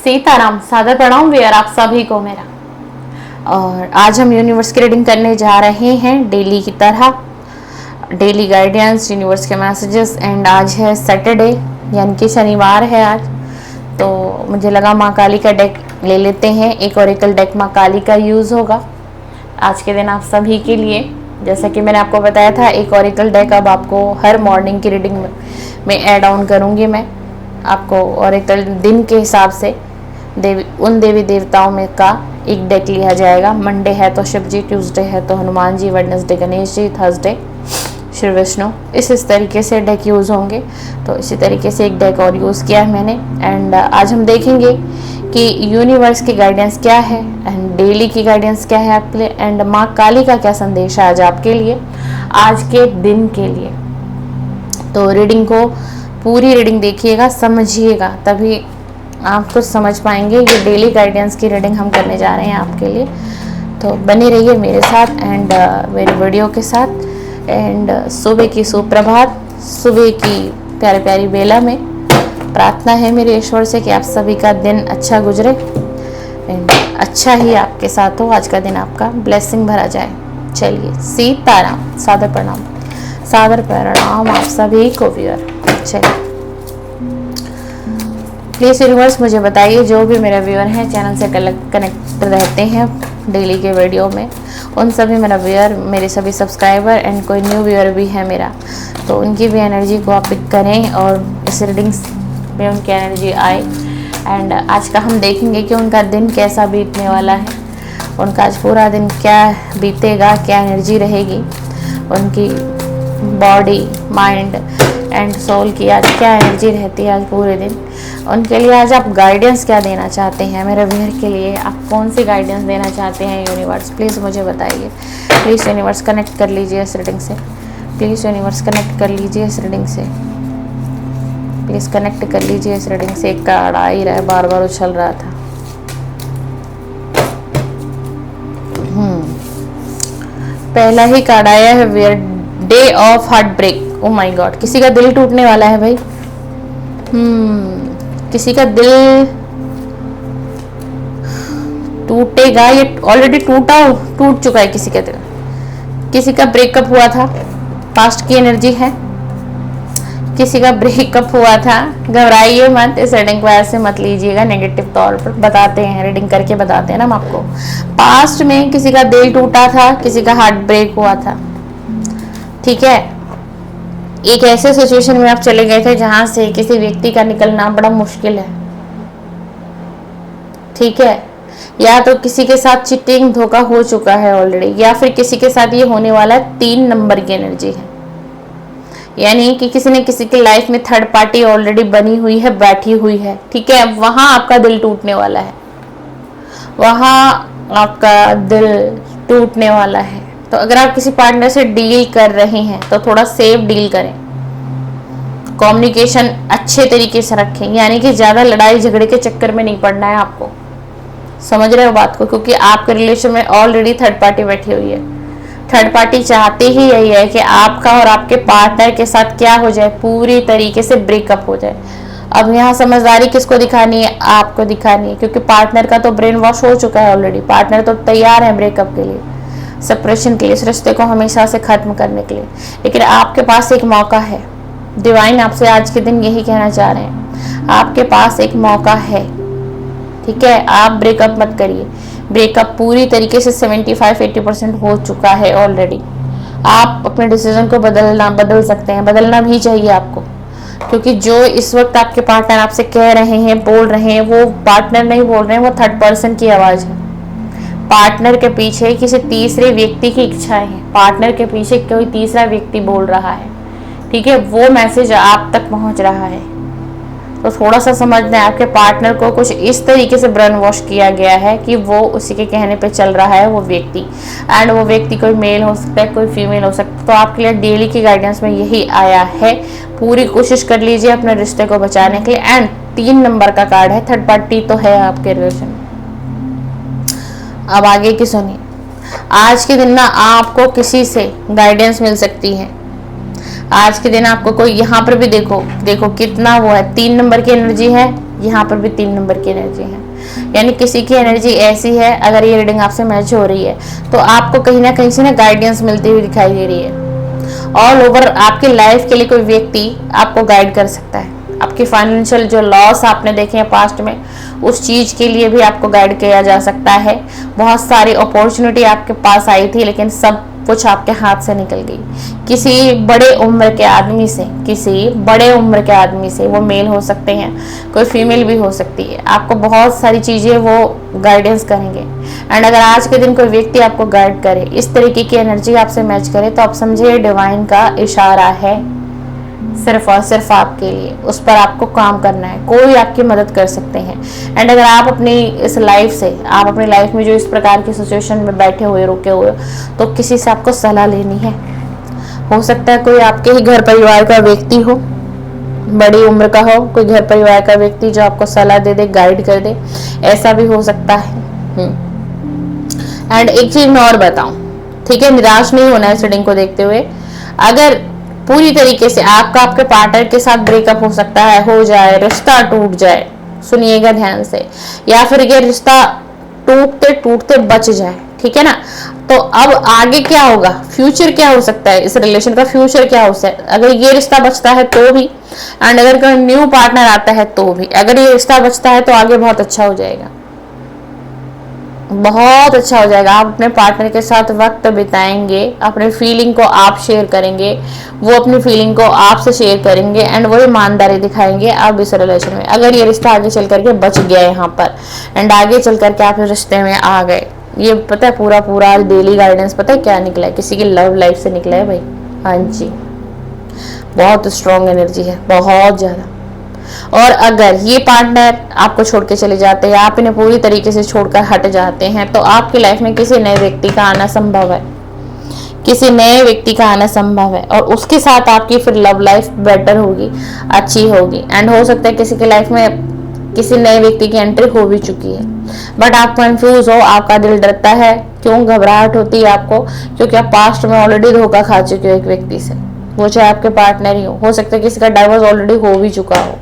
सीताराम, सादर प्रणाम वीर आप सभी को मेरा। और आज हम यूनिवर्स की रीडिंग करने जा रहे हैं डेली की तरह, डेली गाइडेंस, यूनिवर्स के मैसेजेस। एंड आज है सैटरडे यानी कि शनिवार है आज, तो मुझे लगा माँ काली का डेक ले लेते हैं। एक ओरेकल डेक माँ काली का यूज़ होगा आज के दिन आप सभी के लिए। जैसा कि मैंने आपको बताया था, एक ओरेकल डेक अब आपको हर मॉर्निंग की रीडिंग में ऐड ऑन करूँगी मैं आपको। ओरेकल दिन के हिसाब से उन देवी देवताओं में का एक डेक लिया जाएगा। मंडे है तो शिव जी, ट्यूसडे है तो हनुमान जी, वेडनेसडे गणेश जी, थर्सडे श्री विष्णु। इस तरीके से डेक यूज़ होंगे। तो इसी तरीके से एक डेक और यूज़ किया है मैंने। एंड आज हम देखेंगे कि यूनिवर्स की गाइडेंस क्या है एंड डेली की गाइडेंस क्या है आपके लिए, एंड माँ काली का क्या संदेश है आज आपके लिए, आज के दिन के लिए। तो रीडिंग को पूरी रीडिंग देखिएगा, समझिएगा, तभी आप कुछ समझ पाएंगे। ये डेली गाइडेंस की रीडिंग हम करने जा रहे हैं आपके लिए। तो बने रहिए मेरे साथ एंड मेरी वीडियो के साथ। एंड सुबह की सुप्रभात, सुबह की प्यारी प्यारी बेला में प्रार्थना है मेरे ईश्वर से कि आप सभी का दिन अच्छा गुजरे एंड अच्छा ही आपके साथ हो। आज का दिन आपका ब्लेसिंग भरा जाए। चलिए, सीताराम, सादर प्रणाम, सादर प्रणाम आप सभी को व्यूअर। चलिए, प्लीज़ यूनिवर्स मुझे बताइए, जो भी मेरे व्यूअर हैं चैनल से कनेक्ट रहते हैं डेली के वीडियो में, उन सभी मेरा व्यूअर, मेरे सभी सब्सक्राइबर एंड कोई न्यू व्यूअर भी है मेरा, तो उनकी भी एनर्जी को आप पिक करें और इस रीडिंग्स में उनकी एनर्जी आए। एंड आज का हम देखेंगे कि उनका दिन कैसा बीतने वाला है, उनका आज पूरा दिन क्या बीतेगा, क्या एनर्जी रहेगी, उनकी बॉडी, माइंड एंड सोल की आज क्या एनर्जी रहती है आज पूरे दिन। उनके लिए आज आप गाइडेंस क्या देना चाहते हैं, मेरे व्यूअर के लिए आप कौन सी गाइडेंस देना चाहते हैं यूनिवर्स, प्लीज़ मुझे बताइए। प्लीज़ यूनिवर्स कनेक्ट कर लीजिए इस रीडिंग से, प्लीज़ यूनिवर्स कनेक्ट कर लीजिए इस रीडिंग से, प्लीज़ कनेक्ट कर लीजिए इस रीडिंग से। एक कार्ड आ ही रहा है, बार बार उछल रहा था। पहला ही कार्ड आया है, where day of heartbreak. Oh my God, किसी का दिल टूटने वाला है भाई। किसी का दिल टूटेगा, ये ऑलरेडी टूट चुका है किसी का दिल। किसी का ब्रेकअप हुआ था, पास्ट की एनर्जी है, किसी का ब्रेकअप हुआ था। घबराइए मत, इस रीडिंग को ऐसे मत लीजिएगा नेगेटिव तौर पर, बताते हैं रीडिंग करके बताते हैं ना हम आपको। पास्ट में किसी का दिल टूटा था, किसी का हार्ट ब्रेक हुआ था, ठीक है। एक ऐसे सिचुएशन में आप चले गए थे जहां से किसी व्यक्ति का निकलना बड़ा मुश्किल है, ठीक है। या तो किसी के साथ चीटिंग, धोखा हो चुका है ऑलरेडी, या फिर किसी के साथ ये होने वाला है। 3 नंबर की एनर्जी है, यानी कि किसी ने किसी की लाइफ में थर्ड पार्टी ऑलरेडी बनी हुई है, बैठी हुई है, ठीक है। वहां आपका दिल टूटने वाला है, वहां आपका दिल टूटने वाला है। तो अगर आप किसी पार्टनर से डील कर रहे हैं तो थोड़ा सेफ डील करें, कम्युनिकेशन अच्छे तरीके से रखें, यानी कि ज़्यादा लड़ाई झगड़े के चक्कर में नहीं पड़ना है आपको। समझ रहे हो बात को, क्योंकि आपके रिलेशन में ऑलरेडी थर्ड पार्टी बैठी हुई है। थर्ड पार्टी चाहती ही यही है कि आपका और आपके पार्टनर के साथ क्या हो जाए, पूरी तरीके से ब्रेकअप हो जाए। अब यहाँ समझदारी किसको दिखानी है, आपको दिखानी है, क्योंकि पार्टनर का तो ब्रेन वॉश हो चुका है ऑलरेडी। पार्टनर तो तैयार है ब्रेकअप के लिए, सेपरेशन के लिए, इस रिश्ते को हमेशा से खत्म करने के लिए। लेकिन आपके पास एक मौका है। डिवाइन आपसे आज के दिन यही कहना चाह रहे हैं, आपके पास एक मौका है, ठीक है। आप ब्रेकअप मत करिए। ब्रेकअप पूरी तरीके से 75-80% हो चुका है ऑलरेडी। आप अपने डिसीजन को बदल सकते हैं, बदलना भी चाहिए आपको, क्योंकि जो इस वक्त आपके पार्टनर आपसे कह रहे हैं, बोल रहे हैं, वो पार्टनर नहीं बोल रहे हैं, वो थर्ड पर्सन की आवाज़ है। पार्टनर के पीछे किसी तीसरे व्यक्ति की इच्छाएं हैं, पार्टनर के पीछे कोई तीसरा व्यक्ति बोल रहा है, ठीक है। वो मैसेज आप तक पहुंच रहा है, तो थोड़ा सा समझना है। आपके पार्टनर को कुछ इस तरीके से ब्रेन वॉश किया गया है कि वो उसी के कहने पे चल रहा है वो व्यक्ति। एंड वो व्यक्ति कोई मेल हो सकता है, कोई फीमेल हो सकता है। तो आपके लिए डेली की गाइडेंस में यही आया है। पूरी कोशिश कर लीजिए अपने रिश्ते को बचाने के लिए। एंड 3 नंबर का कार्ड है, थर्ड पार्टी तो है आपके रिलेशन में। अब आगे की सुनिए। आज के दिन ना आपको किसी से गाइडेंस मिल सकती है। आज के दिन आपको कोई, यहाँ पर भी देखो कितना वो है, 3 नंबर की एनर्जी है, यहाँ पर भी 3 नंबर की एनर्जी है, यानी किसी की एनर्जी ऐसी है, अगर ये रीडिंग आपसे मैच हो रही है तो आपको कहीं ना कहीं से ना गाइडेंस मिलती हुई दिखाई दे रही है। ऑल ओवर आपकी लाइफ के लिए कोई व्यक्ति आपको गाइड कर सकता है। आपकी फाइनेंशियल जो लॉस आपने देखे हैं पास्ट में, उस चीज के लिए भी आपको गाइड किया जा सकता है। बहुत सारी अपॉर्चुनिटी आपके पास आई थी, लेकिन सब कुछ आपके हाथ से निकल गई। किसी बड़े उम्र के आदमी से, किसी बड़े उम्र के आदमी से, वो मेल हो सकते हैं, कोई फीमेल भी हो सकती है, आपको बहुत सारी चीजें वो गाइडेंस करेंगे। एंड अगर आज के दिन कोई व्यक्ति आपको गाइड करे, इस तरीके की एनर्जी आपसे मैच करे, तो आप समझिए डिवाइन का इशारा है सिर्फ और सिर्फ आपके लिए। उस पर आपको काम करना है, कोई आपकी मदद कर सकते हैं। एंड अगर आप अपनी इस लाइफ से, आप अपनी लाइफ में जो इस प्रकार की सिचुएशन में बैठे हुए, रुके हुए, तो किसी से आपको सलाह लेनी है। हो सकता है कोई आपके ही घर परिवार का व्यक्ति हो, बड़ी उम्र का हो, कोई घर परिवार का व्यक्ति जो आपको सलाह दे दे, गाइड कर दे, ऐसा भी हो सकता है। एंड एक चीज मैं और बताऊं, ठीक है, निराश नहीं होना है इस रीडिंग को देखते हुए। अगर पूरी तरीके से आपका आपके पार्टनर के साथ ब्रेकअप हो सकता है, हो जाए, रिश्ता टूट जाए, सुनिएगा ध्यान से, या फिर ये रिश्ता टूटते टूटते बच जाए, ठीक है ना, तो अब आगे क्या होगा, फ्यूचर क्या हो सकता है, इस रिलेशन का फ्यूचर क्या हो सकता है, अगर ये रिश्ता बचता है तो भी, एंड अगर कोई न्यू पार्टनर आता है तो भी। अगर ये रिश्ता बचता है तो आगे बहुत अच्छा हो जाएगा, बहुत अच्छा हो जाएगा। आप अपने पार्टनर के साथ वक्त बिताएंगे, अपने फीलिंग को आप शेयर करेंगे, वो अपनी फीलिंग को आपसे शेयर करेंगे, एंड वो ईमानदारी दिखाएंगे आप इस रिलेशन में। अगर ये रिश्ता आगे चल करके बच गया यहाँ पर, एंड आगे चल करके आप इस रिश्ते में आ गए, ये पता है पूरा डेली गाइडेंस पता है क्या निकला है, किसी की लव लाइफ से निकला है भाई। हाँ जी, बहुत स्ट्रॉन्ग एनर्जी है, बहुत ज्यादा। और अगर ये पार्टनर आपको छोड़ के चले जाते हैं, आप इन्हें पूरी तरीके से छोड़कर हट जाते हैं, तो आपकी लाइफ में किसी नए व्यक्ति का आना संभव है, किसी नए व्यक्ति का आना संभव है, और उसके साथ आपकी फिर लव लाइफ बेटर होगी, अच्छी होगी। एंड हो सकता है किसी की लाइफ में किसी नए व्यक्ति की एंट्री हो भी चुकी है, बट आप कंफ्यूज हो, आपका दिल डरता है। क्यों घबराहट होती है आपको? क्योंकि आप पास्ट में ऑलरेडी धोखा खा चुके हो एक व्यक्ति से, वो चाहे आपके पार्टनर ही हो सकता है किसी का डाइवोर्स ऑलरेडी हो भी चुका हो,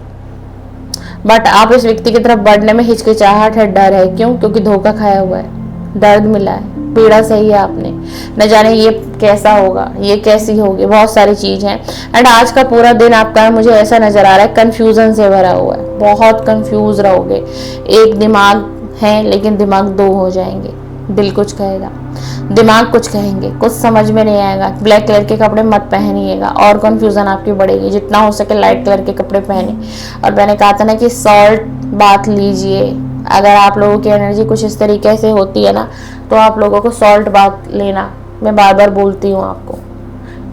बट आप इस व्यक्ति की तरफ बढ़ने में हिचकिचाहट है, डर है। क्यों? क्योंकि धोखा खाया हुआ है, दर्द मिला है, पीड़ा सही है आपने, न जाने ये कैसा होगा, ये कैसी होगी, बहुत सारी चीज है। एंड आज का पूरा दिन आपका मुझे ऐसा नजर आ रहा है कंफ्यूजन से भरा हुआ है, बहुत कंफ्यूज रहोगे। एक दिमाग है लेकिन दिमाग दो हो जाएंगे, दिल कुछ कहेगा, दिमाग कुछ कहेंगे, कुछ समझ में नहीं आएगा। ब्लैक कलर के कपड़े मत पहनिएगा और कंफ्यूजन आपकी बढ़ेगी। जितना हो सके लाइट कलर के कपड़े पहने। और मैंने कहा था ना कि सॉल्ट बात लीजिए, अगर आप लोगों की एनर्जी कुछ इस तरीके से होती है ना, तो आप लोगों को सॉल्ट बात लेना, मैं बार बार बोलती हूँ आपको।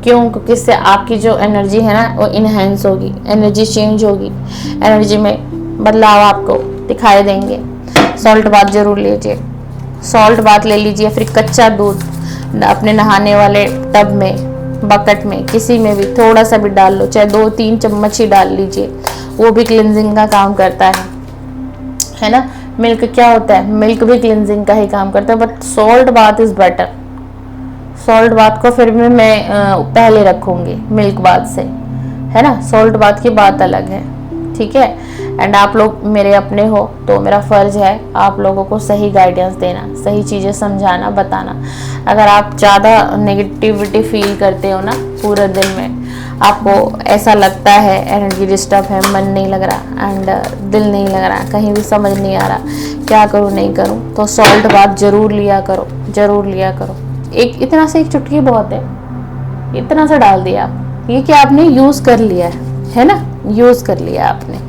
क्यों? क्योंकि इससे आपकी जो एनर्जी है ना वो इनहेंस होगी, एनर्जी चेंज होगी, एनर्जी में बदलाव आपको दिखाई देंगे। सॉल्ट बात जरूर लीजिए, सॉल्ट बात ले लीजिए। फिर कच्चा दूध अपने नहाने वाले टब में, बकेट में, किसी में भी थोड़ा सा भी डाल लो, चाहे 2-3 चम्मच ही डाल लीजिए, वो भी क्लिनजिंग का काम करता है ना। मिल्क क्या होता है? मिल्क भी क्लिनजिंग का ही काम करता है, बट सॉल्ट बात इज बेटर। सॉल्ट बात को फिर भी मैं पहले रखूंगी मिल्क बात से, है ना। सॉल्ट बात की बात अलग है, ठीक है। एंड आप लोग मेरे अपने हो तो मेरा फर्ज है आप लोगों को सही गाइडेंस देना, सही चीज़ें समझाना, बताना। अगर आप ज़्यादा नेगेटिविटी फील करते हो ना पूरे दिन में, आपको ऐसा लगता है एनर्जी डिस्टर्ब है, मन नहीं लग रहा एंड दिल नहीं लग रहा, कहीं भी समझ नहीं आ रहा क्या करूँ नहीं करूँ, तो सॉल्ट बात जरूर लिया करो, जरूर लिया करो। एक इतना सा एक चुटकी बहुत है, इतना सा डाल दिया आप, ये क्या आपने यूज़ कर लिया है ना, यूज़ कर लिया आपने।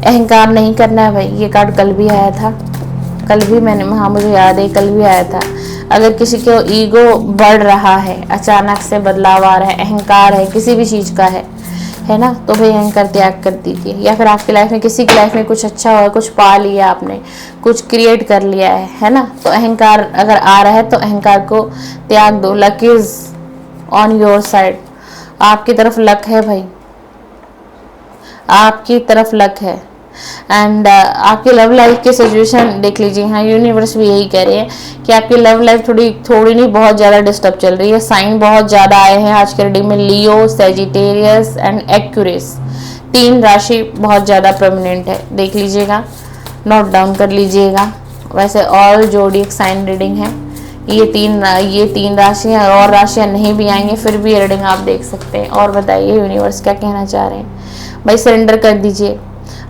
अहंकार नहीं करना है भाई। ये कार्ड कल भी आया था, कल भी मैंने, हाँ मुझे याद है कल भी आया था। अगर किसी को ईगो बढ़ रहा है, अचानक से बदलाव आ रहा है, अहंकार है, किसी भी चीज़ का है ना, तो भाई अहंकार त्याग कर दीजिए। या फिर आपकी लाइफ में किसी की लाइफ में कुछ अच्छा हुआ, कुछ पा लिया आपने, कुछ क्रिएट कर लिया है ना, तो अहंकार अगर आ रहा है तो अहंकार को त्याग दो। Luck is on your side, आपकी तरफ लक है भाई, आपकी तरफ लक है। एंड आपकी लव लाइफ की सिचुएशन देख लीजिए, हाँ यूनिवर्स भी यही कह रहे हैं कि आपकी लव लाइफ थोड़ी नहीं बहुत ज़्यादा डिस्टर्ब चल रही है। साइन बहुत ज़्यादा आए हैं आज के रीडिंग में, लियो, सैजिटेरियस एंड एक्यूरियस, 3 राशि बहुत ज़्यादा प्रोमिनेंट है, देख लीजिएगा, नोट डाउन कर लीजिएगा। वैसे ऑल जोडिएक साइन रीडिंग है, ये तीन राशियाँ, और राशियाँ नहीं भी आएंगे फिर भी ये रीडिंग आप देख सकते हैं। और बताइए यूनिवर्स क्या कहना चाह रहे हैं। भाई सरेंडर कर दीजिए,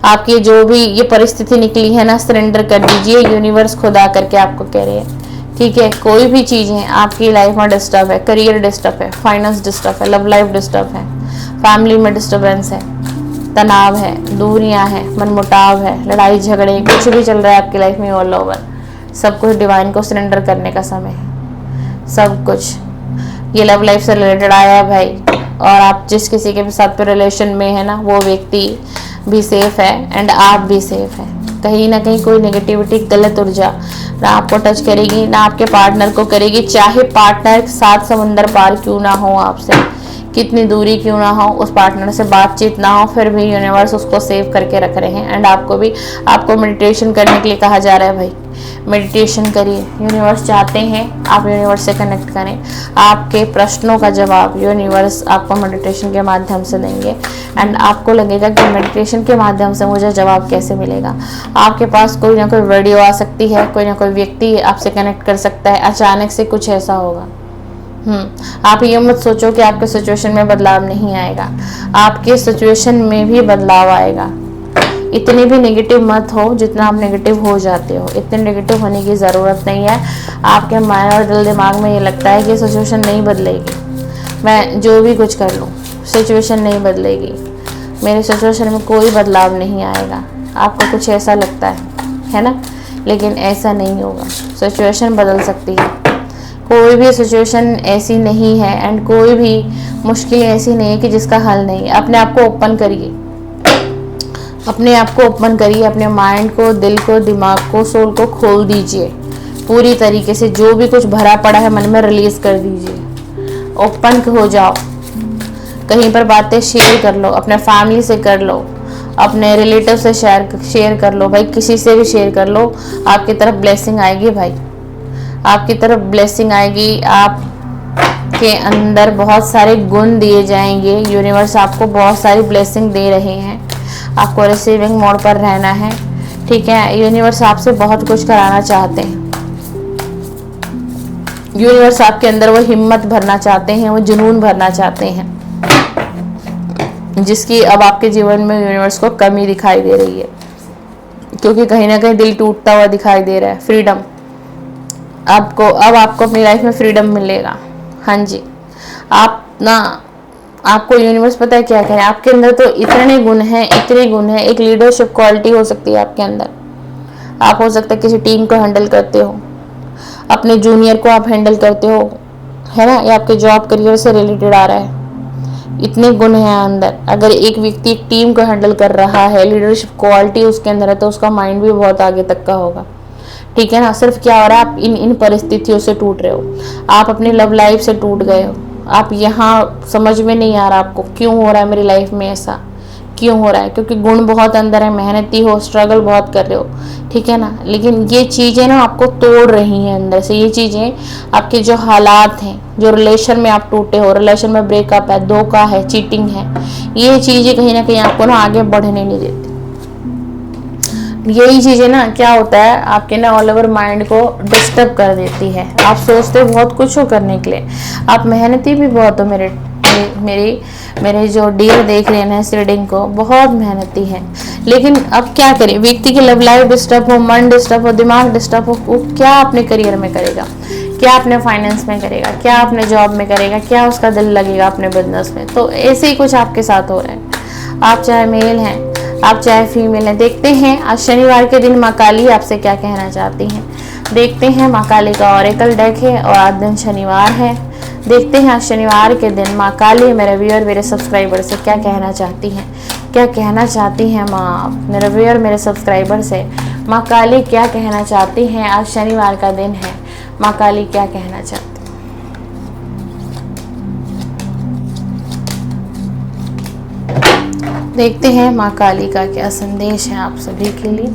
आपकी जो भी ये परिस्थिति निकली है ना, सरेंडर कर दीजिए। यूनिवर्स खुद आकर के आपको कह रहे हैं, ठीक है। कोई भी चीज़ें आपकी लाइफ में डिस्टर्ब है, करियर डिस्टर्ब है, फाइनेंस डिस्टर्ब है, लव लाइफ डिस्टर्ब है, फैमिली में डिस्टर्बेंस है, तनाव है, दूरियां हैं, मनमुटाव है, लड़ाई झगड़े, कुछ भी चल रहा है आपकी लाइफ में, ऑल ओवर सब कुछ डिवाइन को सरेंडर करने का समय है। सब कुछ ये लव लाइफ से रिलेटेड आया है भाई, और आप जिस किसी के साथ रिलेशन में है ना, वो व्यक्ति भी सेफ है एंड आप भी सेफ है। कहीं ना कहीं कोई नेगेटिविटी, गलत ऊर्जा ना आपको टच करेगी, ना आपके पार्टनर को करेगी। चाहे पार्टनर 7 समुंदर पार क्यों ना हो आपसे, कितनी दूरी क्यों ना हो, उस पार्टनर से बातचीत ना हो, फिर भी यूनिवर्स उसको सेव करके रख रहे हैं। एंड आपको मेडिटेशन करने के लिए कहा जा रहा है भाई, मेडिटेशन करिए। यूनिवर्स चाहते हैं आप यूनिवर्स से कनेक्ट करें, आपके प्रश्नों का जवाब यूनिवर्स आपको मेडिटेशन के माध्यम से देंगे। एंड आपको लगेगा कि मेडिटेशन के माध्यम से मुझे जवाब कैसे मिलेगा। आपके पास कोई ना कोई वीडियो आ सकती है, कोई ना कोई व्यक्ति आपसे कनेक्ट कर सकता है, अचानक से कुछ ऐसा होगा। आप ये मत सोचो कि आपके सिचुएशन में बदलाव नहीं आएगा, आपके सिचुएशन में भी बदलाव आएगा। इतनी भी नेगेटिव मत हो जितना आप नेगेटिव हो जाते हो, इतने नेगेटिव होने की ज़रूरत नहीं है। आपके माइंड और दिल दिमाग में ये लगता है कि सिचुएशन नहीं बदलेगी, मैं जो भी कुछ कर लूँ सिचुएशन नहीं बदलेगी, मेरे सिचुएशन में कोई बदलाव नहीं आएगा। आपको कुछ ऐसा लगता है ना, लेकिन ऐसा नहीं होगा। सिचुएशन बदल सकती है, कोई भी सिचुएशन ऐसी नहीं है एंड कोई भी मुश्किल ऐसी नहीं है कि जिसका हल नहीं है। अपने आप को ओपन करिए, अपने आप को ओपन करिए, अपने माइंड को, दिल को, दिमाग को, सोल को खोल दीजिए पूरी तरीके से। जो भी कुछ भरा पड़ा है मन में रिलीज कर दीजिए, ओपन हो जाओ। कहीं पर बातें शेयर कर लो, अपने फैमिली से कर लो, अपने रिलेटिव से शेयर कर लो भाई, किसी से भी शेयर कर लो। आपकी तरफ ब्लेसिंग आएगी भाई, आपकी तरफ ब्लेसिंग आएगी, आपके अंदर बहुत सारे गुण दिए जाएंगे। यूनिवर्स आपको बहुत सारी ब्लेसिंग दे रहे हैं, आपको रिसीविंग मोड पर रहना है, ठीक है। यूनिवर्स आपसे बहुत कुछ कराना चाहते हैं, यूनिवर्स आपके अंदर वो हिम्मत भरना चाहते हैं, वो जुनून भरना चाहते हैं, जिसकी अब आपके जीवन में यूनिवर्स को कमी दिखाई दे रही है, क्योंकि कहीं ना कहीं दिल टूटता हुआ दिखाई दे रहा है। फ्रीडम अब आपको अपनी लाइफ में फ्रीडम मिलेगा। हाँ जी, आपको यूनिवर्स पता है क्या कह रहे हैं, आपके अंदर तो इतने गुण हैं। एक लीडरशिप क्वालिटी हो सकती है आपके अंदर, आप हो सकता है किसी टीम को हैंडल करते हो, अपने जूनियर को आप हैंडल करते हो, है ना, ये आपके जॉब करियर से रिलेटेड आ रहा है। इतने गुण हैं अंदर। अगर एक व्यक्ति एक टीम को हैंडल कर रहा है, लीडरशिप क्वालिटी उसके अंदर है, तो उसका माइंड भी बहुत आगे तक का होगा, ठीक है ना। सिर्फ क्या हो रहा है, आप इन परिस्थितियों से टूट रहे हो, आप अपनी लव लाइफ से टूट गए हो। आप यहाँ समझ में नहीं आ रहा आपको क्यों हो रहा है मेरी लाइफ में ऐसा, क्यों हो रहा है, क्योंकि गुण बहुत अंदर है, मेहनती हो, स्ट्रगल बहुत कर रहे हो, ठीक है ना। लेकिन ये चीज़ें ना आपको तोड़ रही हैं अंदर से। ये चीज़ें आपके जो हालात हैं, जो रिलेशन में आप टूटे हो, रिलेशन में ब्रेकअप है, धोखा है, चीटिंग है, ये चीज़ें कहीं ना कहीं आपको ना आगे बढ़ने नहीं देती। यही चीज़ें ना क्या होता है, आपके ना ऑल ओवर माइंड को डिस्टर्ब कर देती है। आप सोचते हो बहुत कुछ हो करने के लिए, आप मेहनती भी बहुत हो। मेरे जो डियर देख रहे हैं इस रीडिंग को, बहुत मेहनती हैं। लेकिन अब क्या करें, व्यक्ति की लव लाइफ डिस्टर्ब हो, मन डिस्टर्ब हो, दिमाग डिस्टर्ब हो, वो क्या अपने करियर में करेगा, क्या अपने फाइनेंस में करेगा, क्या अपने जॉब में करेगा, क्या उसका दिल लगेगा अपने बिजनेस में। तो ऐसे ही कुछ आपके साथ हो रहा है। आप चाहे मेल हैं, आप चाहे फीमेल हैं। देखते हैं आज शनिवार के दिन माँ काली आपसे क्या कहना चाहती हैं। देखते हैं, माँ काली का ऑरेकल डेक है और आज दिन शनिवार है। देखते हैं आज शनिवार के दिन माँ काली मेरे व्यूअर, मेरे सब्सक्राइबर से क्या कहना चाहती हैं। क्या कहना चाहती हैं माँ मेरे व्यूअर, मेरे सब्सक्राइबर से माँ काली क्या कहना चाहती हैं। आज शनिवार का दिन है, माँ काली क्या कहना चाहती। देखते हैं माँ काली का क्या संदेश है आप सभी के लिए।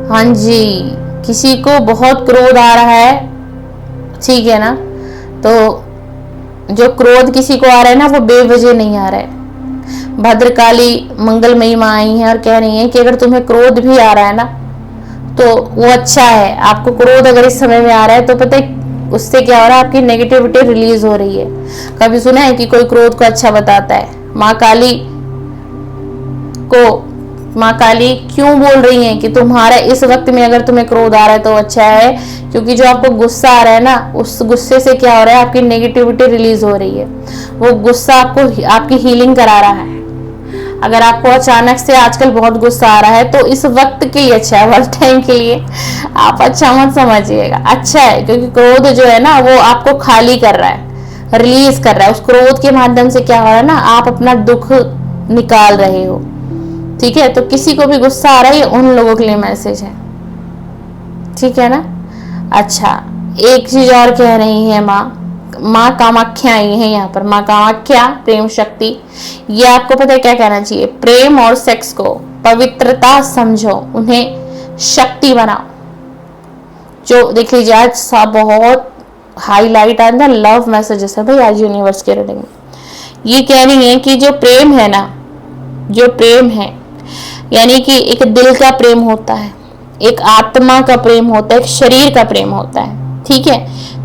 हाँ जी, किसी को बहुत क्रोध आ रहा है, ठीक है ना, तो जो क्रोध किसी को आ रहा है ना, वो बेवजह नहीं आ रहा है। भद्रकाली मंगलमयी माँ आई है और कह रही है कि अगर तुम्हें क्रोध भी आ रहा है ना, तो वो अच्छा है। आपको क्रोध अगर इस समय में आ रहा है तो पता है उससे क्या हो रहा है, आपकी नेगेटिविटी रिलीज हो रही है। कभी सुना है कि कोई क्रोध को अच्छा बताता है? माँ काली क्यों बोल रही हैं कि तुम्हारा इस वक्त में अगर तुम्हें क्रोध आ रहा है तो अच्छा है, क्योंकि जो आपको गुस्सा आ रहा है ना, उस गुस्से से क्या हो रहा है, आपकी नेगेटिविटी रिलीज हो रही है। वो गुस्सा आपको आपकी हीलिंग करा रहा है। अगर आपको अचानक से आजकल बहुत गुस्सा आ रहा है तो इस वक्त के लिए अच्छा है, वर्स्ट टाइम के लिए आप अच्छा मत समझिएगा। अच्छा है, क्योंकि क्रोध जो है ना वो आपको खाली कर रहा है, रिलीज कर रहा है। उस क्रोध के माध्यम से क्या हो रहा है ना, आप अपना दुख निकाल रहे हो। ठीक है, तो किसी को भी गुस्सा आ रहा है, उन लोगों के लिए मैसेज है। ठीक है ना। अच्छा, एक चीज और कह रही है माँ कामाख्या आई है यहाँ पर। माँ कामाख्या प्रेम शक्ति, ये आपको पता है क्या कहना चाहिए? प्रेम और सेक्स को पवित्रता समझो, उन्हें शक्ति बनाओ। जो देख लीजिए आज सब बहुत हाईलाइट आया लव मैसेजेस है भाई आज यूनिवर्स के रीडिंग में। ये कह रही है कि जो प्रेम है ना, जो प्रेम है यानी कि एक दिल का प्रेम होता है, एक आत्मा का प्रेम होता है, एक शरीर का प्रेम होता है। ठीक है,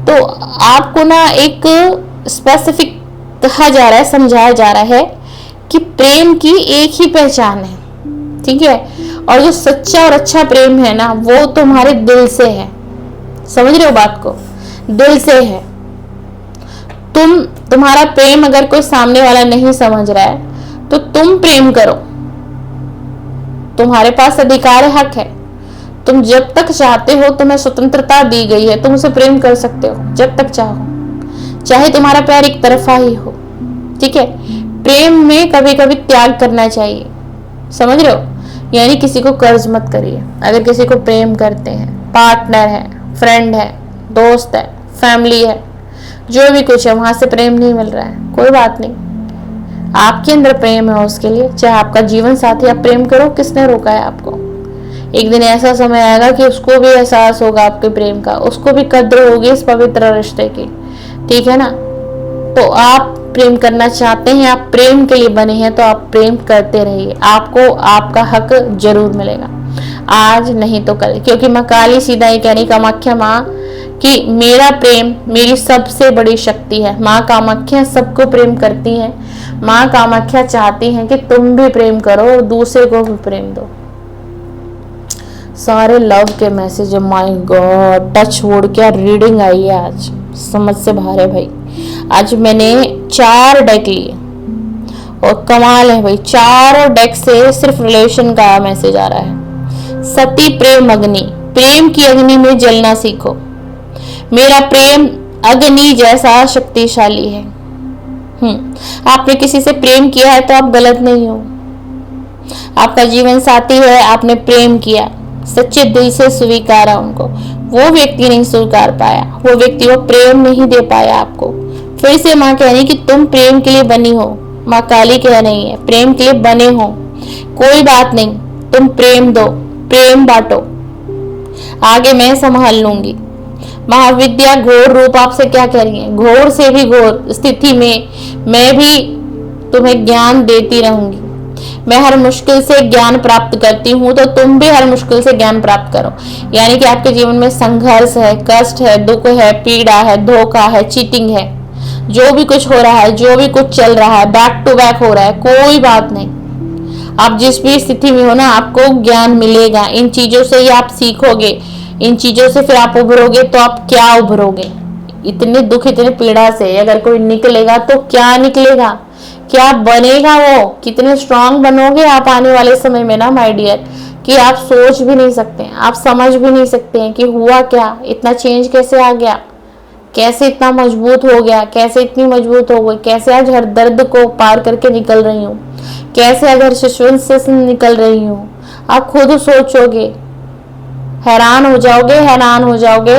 तो आपको ना एक स्पेसिफिक कहा जा रहा है, समझाया जा रहा है कि प्रेम की एक ही पहचान है। ठीक है, और जो सच्चा और अच्छा प्रेम है ना, वो तुम्हारे दिल से है। समझ रहे हो बात को? दिल से है। तुम्हारा प्रेम अगर कोई सामने वाला नहीं समझ रहा है तो तुम प्रेम करो, तुम्हारे पास अधिकार है, हक है। तुम जब तक चाहते हो, तुम्हें स्वतंत्रता दी गई है, तुम उसे प्रेम कर सकते हो जब तक चाहो, चाहे तुम्हारा प्यार एक तरफा ही हो। ठीक है, प्रेम में कभी कभी त्याग करना चाहिए। समझ रहे हो? यानी किसी को कर्ज मत करिए। अगर किसी को प्रेम करते हैं, पार्टनर है, फ्रेंड है, दोस्त है, फैमिली है, जो भी कुछ है, वहां से प्रेम नहीं मिल रहा है, कोई बात नहीं, आपके अंदर प्रेम है उसके लिए, चाहे आपका जीवन साथी, आप प्रेम करो। किसने रोका है आपको? एक दिन ऐसा समय आएगा कि उसको भी एहसास होगा आपके प्रेम का, उसको भी कद्र होगी इस पवित्र रिश्ते की। ठीक है ना। तो आप प्रेम करना चाहते हैं, आप प्रेम के लिए बने हैं, तो आप प्रेम करते रहिए, आपको आपका हक जरूर मिलेगा, आज नहीं तो कल। क्योंकि माँ काली सीधा ये कह रही, कामाख्या माँ, कि मेरा प्रेम मेरी सबसे बड़ी शक्ति है। माँ कामाख्या सबको प्रेम करती हैं। माँ कामाख्या चाहती हैं कि तुम भी प्रेम करो और दूसरे को भी प्रेम दो। सारे लव के message, my God, touch wood, क्या रीडिंग आई है आज, समझ से बाहर है भाई। आज मैंने 4 डेक लिए और कमाल है भाई, चारों डेक से सिर्फ रिलेशन का मैसेज आ रहा है। सती प्रेम अग्नि, प्रेम की अग्नि में जलना सीखो। मेरा प्रेम अग्नि जैसा शक्तिशाली है। आपने किसी से प्रेम किया है तो आप गलत नहीं हो। आपका जीवन साथी है, आपने प्रेम किया, सच्चे दिल से स्वीकारा उनको, वो व्यक्ति नहीं स्वीकार पाया, वो व्यक्ति वो प्रेम नहीं दे पाया आपको। फिर से माँ कह रही कि तुम प्रेम के लिए बनी हो। माँ काली कह रही है प्रेम के लिए बने हो, कोई बात नहीं, तुम प्रेम दो, प्रेम बांटो, आगे मैं संभाल लूंगी। महाविद्या घोर रूप आपसे क्या कह रही है? घोर से भी घोर स्थिति में मैं भी तुम्हें ज्ञान देती रहूंगी। मैं हर मुश्किल से ज्ञान प्राप्त करती हूँ, तो तुम भी हर मुश्किल से ज्ञान प्राप्त करो। यानी कि आपके जीवन में संघर्ष है, कष्ट है, दुख है, पीड़ा है, धोखा है, चीटिंग है, जो भी कुछ हो रहा है, जो भी कुछ चल रहा है, बैक टू बैक हो रहा है, कोई बात नहीं, आप जिस भी स्थिति में हो ना, आपको ज्ञान मिलेगा। इन चीजों से ही आप सीखोगे, इन चीजों से फिर आप उभरोगे। तो आप क्या उभरोगे? इतने दुख, इतने पीड़ा से अगर कोई निकलेगा तो क्या निकलेगा, क्या बनेगा वो? कितने स्ट्रांग बनोगे आप आने वाले समय में ना माय डियर, कि आप सोच भी नहीं सकते हैं, आप समझ भी नहीं सकते हैं कि हुआ क्या, इतना चेंज कैसे आ गया, कैसे इतना मजबूत हो गया, कैसे इतनी मजबूत हो गई, कैसे आज हर दर्द को पार करके निकल रही हूँ, कैसे आज हर सिचुएशन से निकल रही हूँ। आप खुद सोचोगे, हैरान हो जाओगे, हैरान हो जाओगे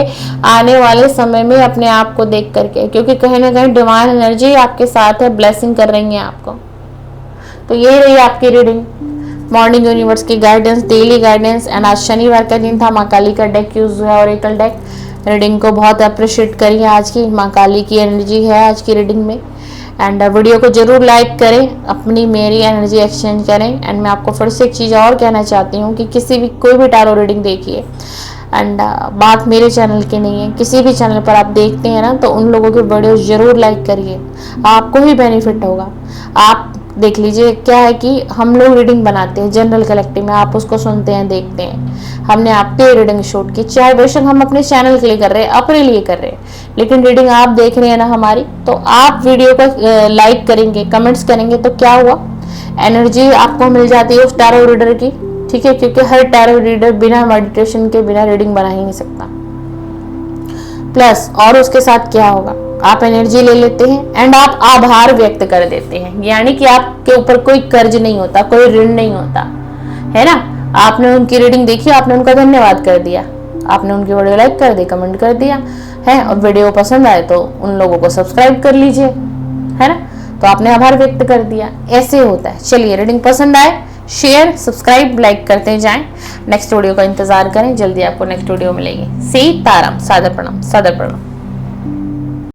आने वाले समय में अपने आप को देख करके, क्योंकि कहीं ना कहीं डिवाइन एनर्जी आपके साथ है, ब्लेसिंग कर रही है आपको। तो ये रही आपकी रीडिंग, मॉर्निंग यूनिवर्स की गाइडेंस, डेली गाइडेंस। एंड आज शनिवार का दिन था, माँ काली का डेक यूज हुआ, ओरेकल डेक। रीडिंग को बहुत अप्रिशिएट करिए। आज की माँ काली की एनर्जी है आज की रीडिंग में। एंड वीडियो को जरूर लाइक करें, अपनी मेरी एनर्जी एक्सचेंज करें। एंड मैं आपको फिर से एक चीज़ और कहना चाहती हूँ कि किसी भी कोई भी टैरो रीडिंग देखिए, एंड बात मेरे चैनल की नहीं है, किसी भी चैनल पर आप देखते हैं ना, तो उन लोगों की वीडियो जरूर लाइक करिए, आपको ही बेनिफिट होगा। आप देख लीजिए, क्या है कि हम लोग रीडिंग बनाते हैं जनरल कलेक्टिव में, आप उसको सुनते हैं, देखते हैं। हमने आपके रीडिंग शूट की, चाहे बेशक हम अपने चैनल के लिए कर रहे हैं, अपने लिए कर रहे हैं, लेकिन रीडिंग आप देख रहे हैं ना हमारी, तो आप वीडियो को लाइक करेंगे, कमेंट्स करेंगे, तो क्या हुआ, एनर्जी आपको मिल जाती है उस टैरो रीडर की। ठीक है, क्योंकि हर टैरो रीडर बिना मेडिटेशन के, बिना रीडिंग बना ही नहीं सकता। प्लस और उसके साथ क्या होगा, आप एनर्जी ले लेते हैं एंड आप आभार व्यक्त कर देते हैं, यानी कि आपके ऊपर कोई कर्ज नहीं होता, कोई ऋण नहीं होता, है ना। आपने उनकी रीडिंग देखी, आपने उनका धन्यवाद कर दिया, आपने उनकी वीडियो लाइक कर दी, कमेंट कर दिया है, और वीडियो पसंद आए तो उन लोगों को सब्सक्राइब कर लीजिए, है ना, तो आपने आभार व्यक्त कर दिया। ऐसे होता है। चलिए, रीडिंग पसंद आए शेयर, सब्सक्राइब, लाइक करते जाएं। नेक्स्ट वीडियो का इंतजार करें, जल्दी आपको नेक्स्ट वीडियो मिलेगी। सीताराम, सादर प्रणाम, सादर प्रणाम।